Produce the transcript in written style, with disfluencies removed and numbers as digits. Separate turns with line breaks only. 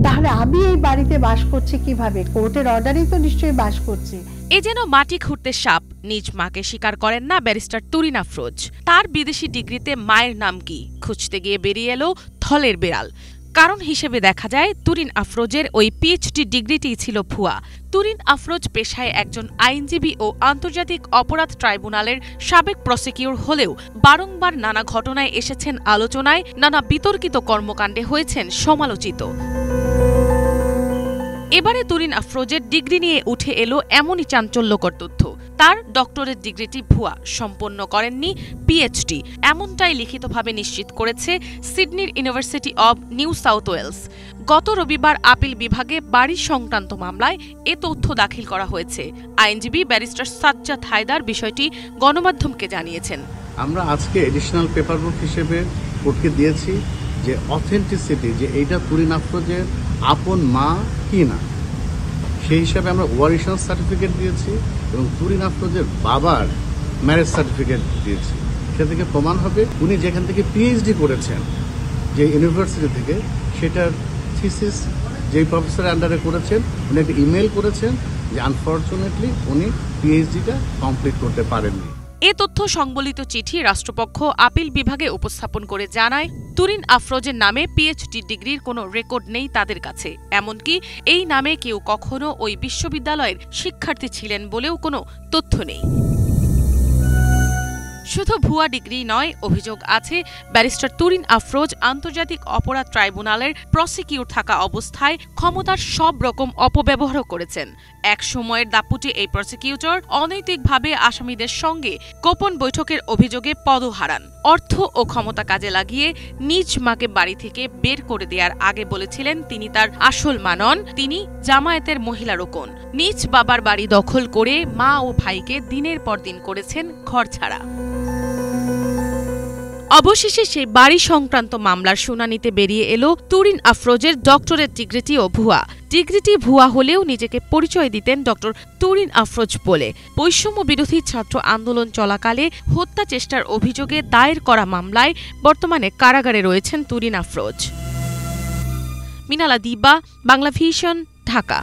তাহলে আমি এই বাড়িতে বাস করছি কিভাবে? কোর্টের অর্ডারেই তো নিশ্চয়ই বাস করছি।
এ যেন মাটি খুঁড়তে সাপ। নিজ মাকে স্বীকার করেন না ব্যারিস্টার তুরিন আফরোজ। তার বিদেশি ডিগ্রিতে মায়ের নাম কি খুঁজতে গিয়ে বেরিয়ে এলো থলের বিড়াল। কারণ হিসেবে দেখা যায় তুরিন আফরোজের ওই পিএইচডি ডিগ্রিটি ছিল ভুয়া। তুরিন আফরোজ পেশায় একজন আইনজীবী ও আন্তর্জাতিক অপরাধ ট্রাইব্যুনালের সাবেক প্রসিকিউটর হলেও বারংবার নানা ঘটনায় এসেছেন আলোচনায়, নানা বিতর্কিত কর্মকাণ্ডে হয়েছেন সমালোচিত। এবারে তুরিন আফরোজের ডিগ্রি নিয়ে উঠে এলো এমনই চাঞ্চল্যকর তথ্য। তার ডক্টরেট ডিগ্রিটি ভুয়া, সম্পন্ন করেননি পিএইচডি, এমনটাই লিখিতভাবে নিশ্চিত করেছে সিডনির university of New South Wales. গত রবিবার আপিল বিভাগে বাড়ি সংক্রান্ত মামলায় এ তথ্য দাখিল করা হয়েছে। আইনজীবী ব্যারিস্টার সাজ্জাদ হায়দার বিষয়টি গণমাধ্যমকে জানিয়েছেন।
আমরা আজকে এডিশনাল পেপারবুক হিসেবে কোর্টকে দিয়েছি যে অথেন্টিসিটি, যে এইটা তুরিন আফরোজের আপন মা কি না, সেই হিসাবে আমরা ওয়ারিশন সার্টিফিকেট দিয়েছি এবং তুরিন আফরোজের বাবার ম্যারেজ সার্টিফিকেট দিয়েছি। সে থেকে প্রমাণ হবে উনি যেখান থেকে পিএইচডি করেছেন, যে ইউনিভার্সিটি থেকে, সেটার থিসিস যেই প্রফেসরের আন্ডারে করেছেন, উনি একটা ইমেল করেছেন যে আনফর্চুনেটলি উনি পিএইচডিটা কমপ্লিট করতে পারেননি।
এ তথ্য সংবলিত চিঠি রাষ্ট্রপক্ষ আপিল বিভাগে উপস্থাপন করে জানায়, তুরিন আফরোজের নামে পিএইচডি ডিগ্রির কোনো রেকর্ড নেই তাদের কাছে। এমনকি এই নামে কেউ কখনো ওই বিশ্ববিদ্যালয়ের শিক্ষার্থী ছিলেন বলেও কোনো তথ্য নেই। শুধু ভুয়া ডিগ্রি নয়, অভিযোগ আছে ব্যারিস্টার তুরিন আফরোজ আন্তর্জাতিক অপরাধ ট্রাইব্যুনালের প্রসিকিউটর থাকা অবস্থায় ক্ষমতার সব রকম অপব্যবহার করেছেন। এক সময়ের দাপুটে এই প্রসিকিউটর অনৈতিকভাবে আসামিদের সঙ্গে গোপন বৈঠকের অভিযোগে পদ হারান। অর্থ ও ক্ষমতা কাজে লাগিয়ে নিজ মাকে বাড়ি থেকে বের করে দেওয়ার আগে বলেছিলেন তিনি তার আসল মা নন, তিনি জামায়াতের মহিলা রোকন। নিজ বাবার বাড়ি দখল করে মা ও ভাইকে দিনের পর দিন করেছেন ঘরছাড়া। অবশেষে সেই বাড়ি সংক্রান্ত মামলার শুনানিতে বেরিয়ে এলো তুরিন আফরোজের ডক্টরেট ডিগ্রিটিও ভুয়া। ডিগ্রিটি ভুয়া হলেও নিজেকে পরিচয় দিতেন ডক্টর তুরিন আফরোজ বলে। বৈষম্য বিরোধী ছাত্র আন্দোলন চলাকালে হত্যা চেষ্টার অভিযোগে দায়ের করা মামলায় বর্তমানে কারাগারে রয়েছেন তুরিন আফরোজ। মিনালা দিবা, বাংলা ভিশন, ঢাকা।